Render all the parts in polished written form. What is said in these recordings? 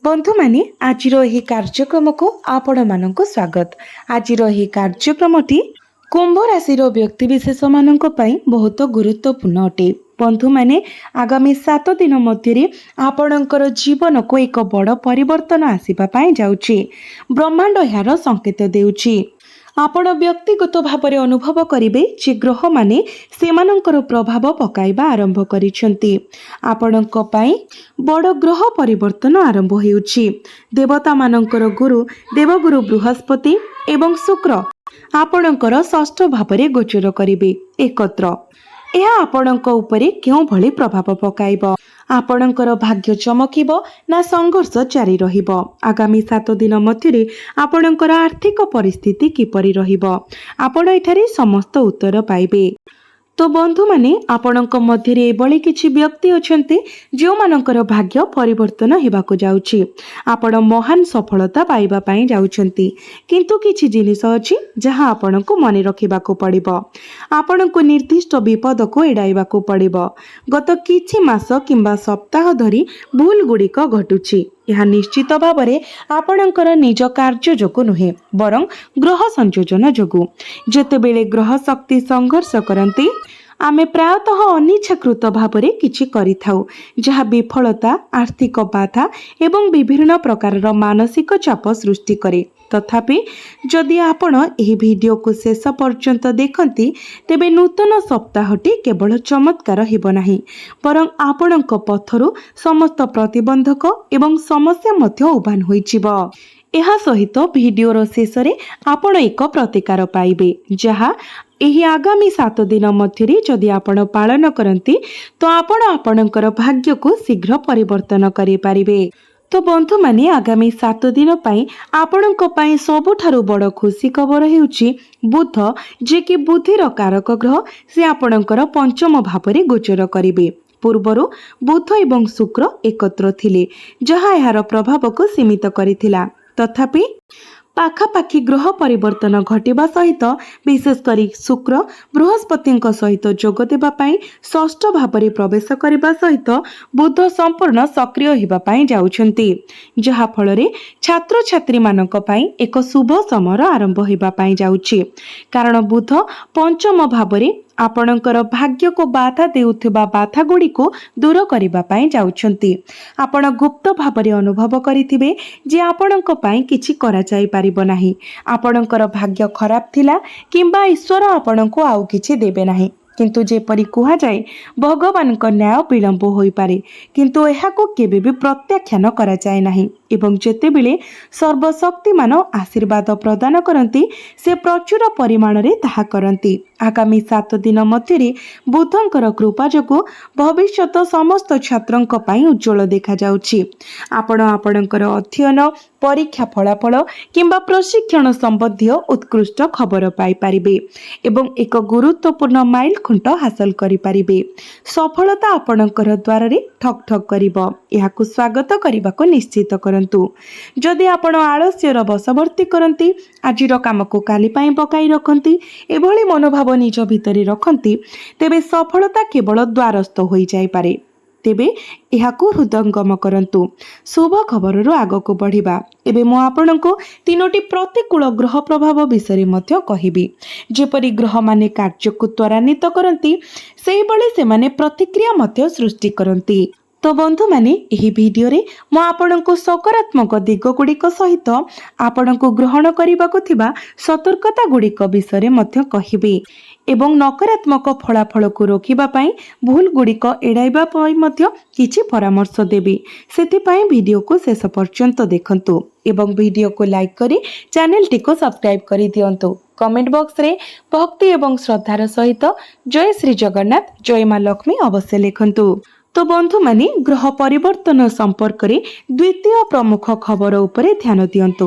बंधु माने आजिर एही कार्यक्रम को आपण मानक स्वागत। आजिर एही कार्यक्रमटी कुंभ राशि व्यक्तिविशेष मानक पई बहुत गुरुत्वपूर्ण अटे। बंधु माने आगामी 7 दिन मध्य आपणकर जीवन को एक बड़ परिवर्तन आसीबा पई जाउची। ब्रह्मांड यार संकेत देउची। आपण व्यक्तिगत भाव अनुभव करिवे जे ग्रह माने सेमानंकर प्रभाव पकाइबा आरंभ करिसेंती। आपणक पई बड़ ग्रह परिवर्तन आरंभ हेउची। देवता मानंकर गुरु देवगुरु बृहस्पति एवं शुक्र आपणकर षष्ठ भाव गोचर करिवे एकत्र। यह आपणक उपरे केउ भली प्रभाव पकाइब? आपणकर भाग्य चमकिब ना संघर्ष जारी रहिब? आगामी 7 दिन मध्य आपणकर आर्थिक परिस्थिति किपरि रहिब? आपण एठारे समस्त उत्तर पाइबे। तो बंधु माने आपणक मध्य एभली किछि व्यक्ति अछंती जो मानकर भाग्य परिवर्तन हेबाको जाउछि। आपण महान सफलता पाइबा पई जाउछंती, किंतु किछि जिनिस अछि जहां आपणको मने रखिबाको पड़िबो। आपणको निर्दिष्ट विपद को एडाइबाको पड़िबो। गत किछि मास किंबा सप्ताह धरि भूल गुड़िक घटुछि। यह निश्चित भावरे आपणकर निज कार्य जोगु नुहे, बरं ग्रह संयोजन जोगु। जेतेबेले ग्रह शक्ति संघर्ष करती आमे प्रायतः अनिच्छाकृत भावरे किछि करिथाउ, जहा विफलता, आर्थिक बाधा एवं विभिन्न प्रकार मानसिक चाप सृष्टि करे। तथापि जदि आपण एही वीडियो को शेष पर्यंत देखंती तेबे नूतन सप्ताहटी केवल चमत्कार हेबो नाही, बरं आपणक पथरु समस्त प्रतिबंधक एवं समस्या मध्य उभान होइचिबो। एहा सहित वीडियोर शेषरे आपण एक प्रतिकार पाइबे, जहा एही आगामी 7 दिन मध्य जदि आपण पालन करंती तो आपण आपणकर भाग्य को शीघ्र परिवर्तन करि पारिबे। तो बंधु माने आगामी 7 दिन पई आपणक पई सबुठारु बड़ खुशी खबर हेउची बुध, जे कि बुद्धिर कारक ग्रह, से आपणकर पंचम भावरे गोचर करिवे। पूर्वरु बुध एवं शुक्र एकत्र थिले, जहा यार प्रभाव को सीमित करिथिला। तथापि पाखापाखि ग्रह परिवर्तन घटिबा सहित विशेष करी शुक्र बृहस्पति सहित जोग देबा पई षष्ठ भावरे प्रवेश करिबा सहित बुध संपूर्ण सक्रिय हेबा पई जाउछंती, जहा फलरे छात्र छात्री मानक पई एक शुभ समय आरंभ हेबा पई जाउछि। कारण बुध पंचम भावरे आपणकर भाग्य को बाधा देउथिबा बाधा गुडी को दूर करिबा पई जाउछंती। आपण गुप्त भावरे अनुभव करिथिबे जे आपणक पई किछि करा जाई पारिबो नाही। आपणकर भाग्य खराब थिला किंबा ईश्वर आपणको आउ किछि देबे नाही, किंतु जेपरि कुहा जाए भगवान को न्याय विलंब होई पारे, किंतु एहाको केबे भी प्रत्याख्यान करा जाए नाही। एवं जेतेबेले सर्वशक्तिमान आशीर्वाद प्रदान करती से प्रचुर परिमाण रे ताहा करती। आगामी 7 दिन मध्य बुधंकर कृपा जोगु भविष्यत समस्त छात्रंक पई उज्जवल देखा जाउछि। आपण आपणकर अध्ययन, परीक्षा फलाफल किंबा प्रशिक्षण संबंधी उत्कृष्ट खबर पाई पारिबे एवं एक गुरुत्वपूर्ण माइल खुंट हासिल करि पारिबे। सफलता आपणकर द्वार रे ठक ठक करिबो। एहाकु स्वागत करिबाको निश्चित करंतु। जदि आपण आलस्यर बसवर्ती करंती, आजिर काम को काली पई पकाई रखंती, एभली मनोभाव निज भितरे रखंती, तेबे सफलता केवल द्वारस्थ होई जाई पारे। तेबे एहाकु हृदयंगम करंतु। शुभ खबर आगको बढ़िबा। एबे मो आपनको 3टी प्रतिकूल ग्रह प्रभाव विषय मध्य कहिबी। जेपरि ग्रह माने कार्य को त्वरान्वित करंती, सेही बळे से माने प्रतिक्रिया मध्य सृष्टि करंती। तो बंधु माने एही वीडियो रे मो आपनको सकारात्मक दिग गुड़िक सहित आपनको ग्रहण करिबाको थिबा सतर्कता गुड़िक विषय मध्य कहिबी एवं नकारात्मक फलाफल को रोकिबा पई भूल गुड़िक एडाइबा पई मध्य किछि परामर्श देबी। सेति पई वीडियो को शेष पर्यंत देखंतु एवं वीडियो को लाइक करी चैनल टी को सब्सक्राइब करि दियंतु। कमेंट बॉक्स रे भक्ति एवं श्रद्धार सहित जय श्री जगन्नाथ, जय मां लक्ष्मी अवश्य लिखंतु। तो बंधु माने ग्रह परिवर्तन संपर्क रे द्वितीय प्रमुख खबर उपरे ध्यान दियंतु।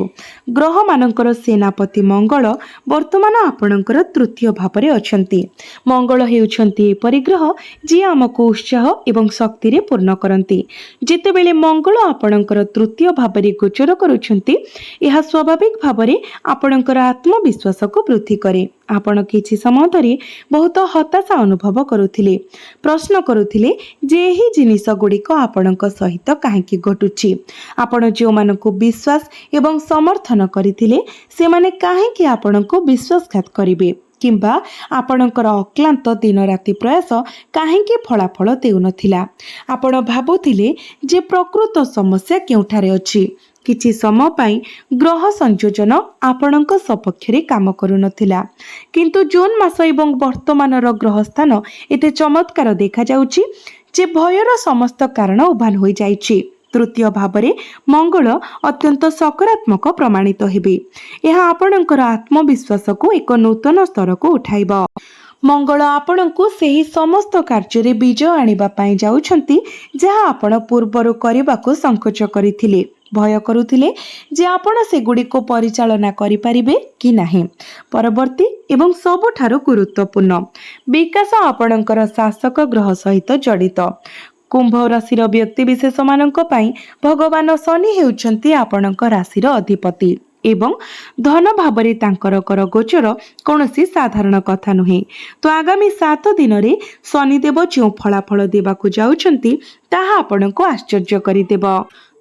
ग्रह मानकर सेनापति मंगल वर्तमान आपणकर तृतीय भावरे अछंती। मंगल हेउछंती एपरि ग्रह जे हमको उत्साह एवं शक्ति रे पूर्ण करंती। जेतेबेले मंगल आपणकर तृतीय भावरे गोचर करूछंती, यह स्वाभाविक भावरे आपणकर आत्मविश्वास को वृद्धि करे। आपण किछि समय धरि बहुत हताशा अनुभव करुथिले, प्रश्न करुथिले जे एही जिनिस गुड़िक आपणक सहित काहेकि घटुछि। आपण जो मानकु विश्वास एवं समर्थन करिथिले सेमाने काहेकि आपणको विश्वासघात करिवे किंबा आपणकर अक्लांत दिन राति प्रयास काहेकि फलाफल देउनथिला। आपण भाबुथिले जे प्रकृत समस्या केउठारे अछि। किछि समय पाई ग्रह संयोजन आपणक सपक्षरे काम करुनथिला, किंतु जून मास एवं वर्तमानर ग्रह स्थान एते चमत्कार देखा जाउछि जे भयर समस्त कारण उभान होई जाइछि। तृतीय भावरे मंगल अत्यंत सकारात्मक प्रमाणित हेबे। यह आपणकर आत्मविश्वास को एक नूतन स्तर को उठाइब। मंगल आपणको सेही समस्त कार्य विजय आनिबा पई जाउछंती जहा आपण पूर्वरु करबाको संकोच करिथिले, भय करुथिले जे आपण सेगुड़िको परिचालना करि परिबे कि नाही। परवर्ती एवं सबुठारु गुरुत्वपूर्ण विकास आपणकर शासक ग्रह सहित जड़ित। कुंभ राशिर व्यक्ति विशेष मानक पई भगवान शनि हेउछंती आपणक राशिर अधिपति एवं धन भावरे तांकर कर गोचर कौनसी साधारण कथा नुहे। तो आगामी 7 दिन रे शनिदेव जो फलाफल देबाकु जाउछंती ताहा आपणको आश्चर्य करिदेब।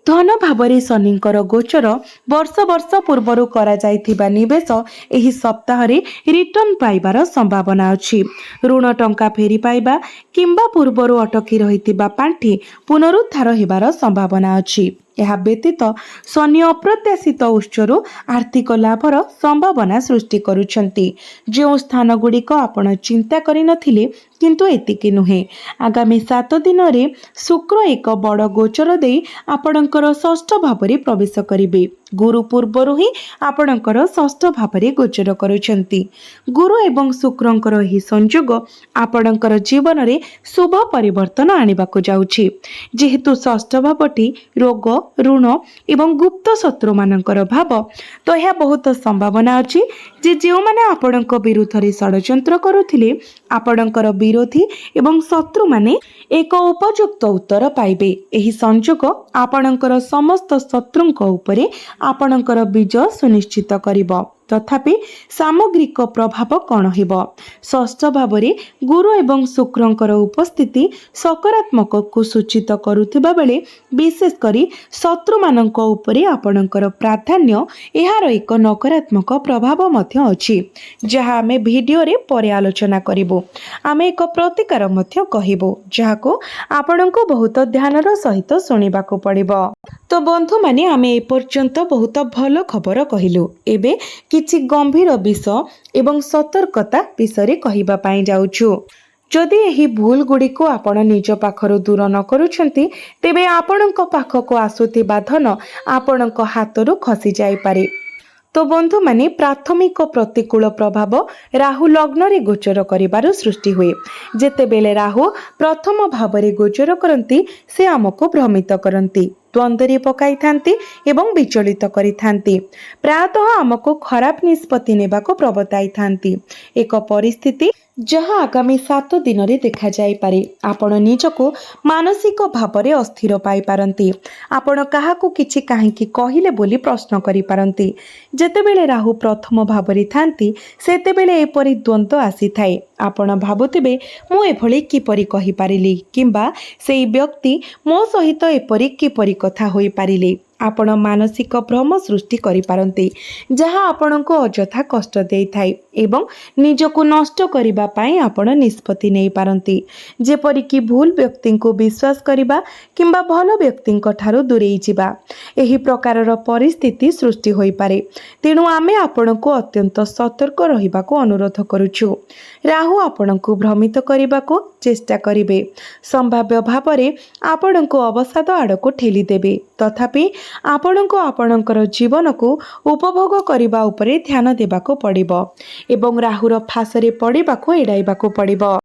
धन भावरे शनिंकर गोचर वर्ष वर्ष पूर्वरु करा जाइथिबा निवेश एही सप्ताह रे रिटर्न पाइबार संभावना अछि। ऋण टंका फेरी पाइबा किंबा पूर्वरु अटकी रहिथिबा पांठी पुनरुद्धार हेबार संभावना अछि। यह व्यतीत शनि अप्रत्याशित उत्सरू आर्थिक लाभर संभावना सृष्टि करुछंती। जो स्थान गुड़िक आपण चिंता करिनथिले किंतु एतिके नुहे। आगामी 7 दिन रे शुक्र एक बड़ गोचर दे आपणकर षष्ठ भावरे प्रवेश करिवे। गुरु पूर्वरु ही आपणकर षष्ठ भावरे गोचर करुछंती। गुरु एवं शुक्रंकर ही संयोग आपणकर जीवन रे शुभ परिवर्तन आनिबाकु जाउछि। जेहेतु षष्ठ भावटी रोग ऋण एवं गुप्त शत्रु मानकर भाव, तो यह बहुत संभावना अछि जे जो माने आपणक विरुद्ध रे षडयंत्र करुथिले आपणकर विरोधी एवं शत्रु माने एक उपयुक्त उत्तर पाइबे। एही संयोग आपणकर समस्त शत्रुंक उपरे आपणकर विजय सुनिश्चित करिब। तथापि सामग्रिक प्रभाव कौन हेबो? षष्ठ भावरे गुरु एवं शुक्रंकर उपस्थिति सकारात्मक को सूचित करुथिबा बेले विशेष करी शत्रु मानक उपरे आपणकर प्राधान्य एहार एक नकारात्मक प्रभाव मध्य अछि, जहा आमे वीडियो रे परे आलोचना करिबो। आमे एक प्रतिकार मध्य कहिबो जाहाको आपणको बहुत ध्यानर सहित सुनिबाको पड़िबो। तो बंधु माने आमे ए पर्यंत बहुत भल खबर कहिलु। एबे किछि गंभीर विषय एवं सतर्कता विषय कहिबा पाई जाउछु। जदि एही भूल गुड़ी को आपण निज पाखरु दूर न करूछंती तेबे आपणक पाखको आसुथिबा धन आपणक हातरु खसी जाई पारे। तो बंधु माने प्राथमिक प्रतिकूल प्रभाव राहु लग्न रे गोचर करिबारु सृष्टि हुए। जेतेबेले राहु प्रथम भावरे गोचर करंती से आमको भ्रमित करंती, द्वंद्वरे पकाई थांती एवं विचलित करी थांती। प्रायतः आमको खराब निष्पत्ति नेबाको प्रबताई थांती। एक परिस्थिति जहाँ आगामी 7 दिन रे देखा जाई पारे। आपण निजको मानसिक भावरे अस्थिर पाई पारंती। आपण काहाकू किछि काहेकि कहिले बोली प्रश्न करि पारंती। जेतेबेले राहु प्रथम भावरे थांती सेतेबेले एपरि द्वंद्व आसी थाए। आपण भाबुथिबे मु एभଳି किपरि कहि पारिली किंबा सेई व्यक्ति मो सहित एपरि किपरि कथा होई पारिले। आपण मानसिक भ्रम सृष्टि करि पारंती जहाँ आपणको अजथा कष्ट देई थाए एवं निजको नष्ट करिबा पाई आपण निष्पत्ति नेई पारंती। जेपरि कि भूल व्यक्ति को विश्वास करिबा किंबा भल व्यक्ति ठारू दूरेई जिबा। एही प्रकारर परिस्थिति सृष्टि होई पारे। तेणु आमे आपणको अत्यंत सतर्क रहिबाको अनुरोध करूछु। राहु आपणको भ्रमित करिबाको चेष्टा करिवे। संभाव्य भावरे आपणको अवसाद आडको ठेली देबे। तथापि आपणको आपणकर जीवन को उपभोग करिबा उपरे ध्यान देबाको पड़िबो एवं राहुर फासरे पड़िबाको एडाइबाको पड़िबो।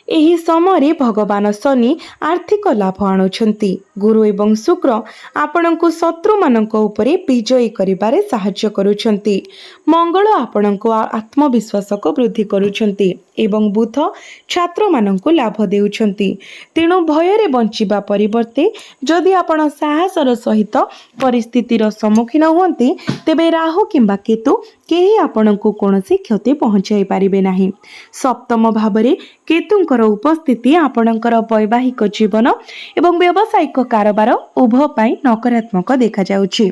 एही समय भगवान शनि आर्थिक लाभ आणुछंती। गुरु एवं शुक्र आपणको शत्रु मानक उपरे विजयी करिबारे साहाय्य करूछंती। मंगल आपणको आत्मविश्वास को वृद्धि करूछंती एवं बुध छात्र मानक लाभ देउछंती। तेणु भयरे बंचिबा परिवर्ते जदि आपण साहसर सहित परिस्थितिर सम्मुखीन हुअंती तेबे राहु किंबा केतु केही आपणको कोनोसी क्षति पहुँचाई पारिबे नाही। सप्तम भावरे केतुंकर उपस्थिति आपणकर वैवाहिक जीवन एवं व्यावसायिक कारोबार उभय पाई नकारात्मक देखा जाउछि।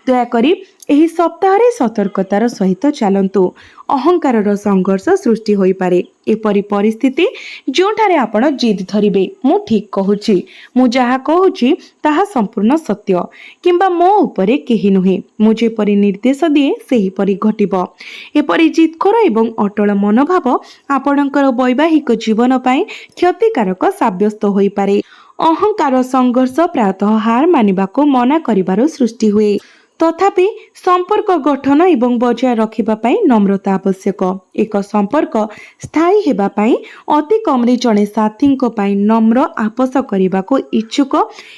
दयाकरी एही सप्ताहरे सतर्कतार सहित चलंतु। अहंकार संघर्ष सृष्टि होई पारे। एपरी परिस्थिति जोठारे आपण जिद धरिबे मु ठीक कहूछि, मु जहा कहूछि ताहा संपूर्ण सत्य, किंबा मो उपरे केही नुहे, मु जेपरि निर्देश दिए सेही परि घटिब। एपरि जिदखोर एवं अटल मनोभाव आपणकर वैवाहिक जीवन पाई क्षतिकारक साब्यस्त होई पारे। अहंकार संघर्ष प्रायतः हार मानिबाको मना करिबार सृष्टि हुए। तथापि संपर्क गठन एवं बजाय रखिबा पाई नम्रता आवश्यक। एक संपर्क स्थायी हेबा पाई अति कमरे जणे साथींको पाई नम्र आपस करिबाको इच्छुक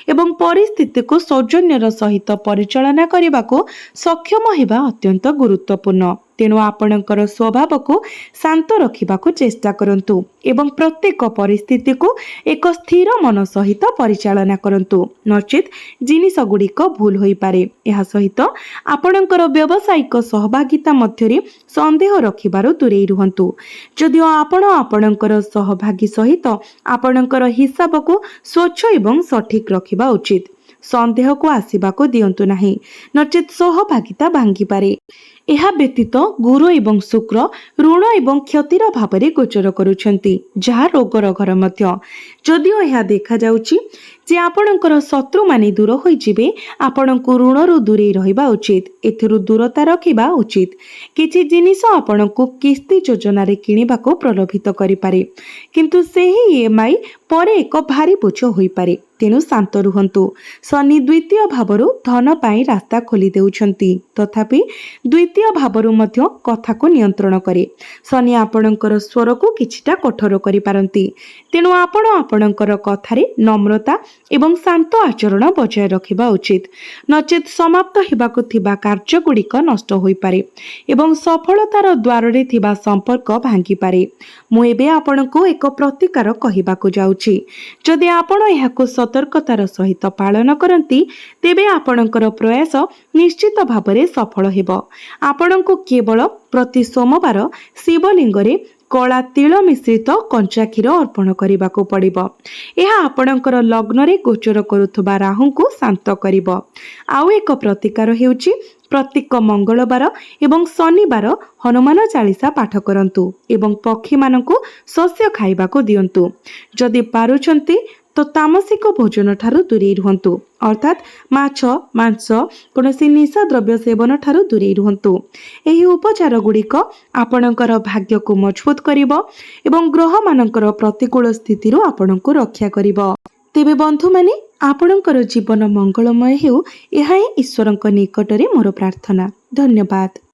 एवं परिस्थिति को सौजन्यर सहित परिचालना करिबाको सक्षम हेबा अत्यंत गुरुत्वपूर्ण। तेणु आपणकर स्वभाव को शांत रखिबाको चेष्टा करंतु एवं प्रत्येक परिस्थिति को एक स्थिर मन सहित परिचालना करंतु, नचेत जिनिस गुड़िक भूल होई पारे। एहा सहित आपणकर व्यावसायिक सहभागिता मध्यरे संदेह रखिबारो दूरेई रुहंतु। जदिओ आपण आपणकर सहभागी सहित आपणकर हिसाब को स्वच्छ एवं सठिक रखिबा उचित। संदेह को आसीबाको दियंतु नाही, नचेत सहभागिता भांगी पारे। एहा व्यतीत गुरु एवं शुक्र ऋण एवं क्षतिर भावरे गोचर करुछंती, जहा रोगर घर मध्य। जदिओ एहा देखा जाउछि जे आपणकर शत्रु माने दूर होई जिवे, आपणको ऋणरू दूरे रहिबा उचित। एथिरु दूरता रखिबा उचित। किछि जिनिस आपणको किस्ती योजनारे किनिबाको प्रलोभित करि पारे, किंतु सेही ईएमआई परे एक भारी बोझ होई पारे। तेणु शांत रुहंतु। शनि द्वितीय भावरु धन पाई रास्ता खोली देउछंती, तथापि द्वितीय भावरु मध्य कथा को नियंत्रण करे। शनि आपणकर स्वर को किछिटा कठोर करि पारंती। तेणु आपण आपणकर कथारे नम्रता एवं शांत आचरण बजाय रखिबा उचित, नचेत समाप्त हेबाको थिबा कार्य गुड़िक नष्ट होई पारे एवं सफलतार द्वारे थिबा संपर्क भांगी पारे। मु एबे आपणको एक प्रतिकार कहिबाको जाउछि। जदि आपण एहाको सतर्कतार सहित पालन करती, तेबे आपणकर प्रयास निश्चित भावरे सफल हेबो। आपणको केवल प्रति सोमवार शिवलिंगरे कला तिल मिश्रित कंचा क्षीर अर्पण करने पड़िबो। यह आपणकर लग्न गोचर करुथबा राहु को शांत करिबो। आउ एक प्रतिकार हेउची प्रत्येक मंगलवार एवं शनिवार हनुमान चालीसा पाठ करंतु एवं पक्षी मानकु शस्य खाइबाको दियंतु। जदि पारुछंती तो तामसिक भोजन ठारू दूरे रुहंतु, अर्थात माछ मांस कौनसी निशा द्रव्य सेवन ठारू दूरे रुहंतु। एही उपचार गुड़िक आपणकर भाग्य को मजबूत करिबो एवं ग्रह मानकर प्रतिकूल स्थिति आपणको रक्षा करिबो। तेबे बंधु माने आपणकर जीवन मंगलमय हेउ, एहा ईश्वरक निकटरे मोर प्रार्थना। धन्यवाद।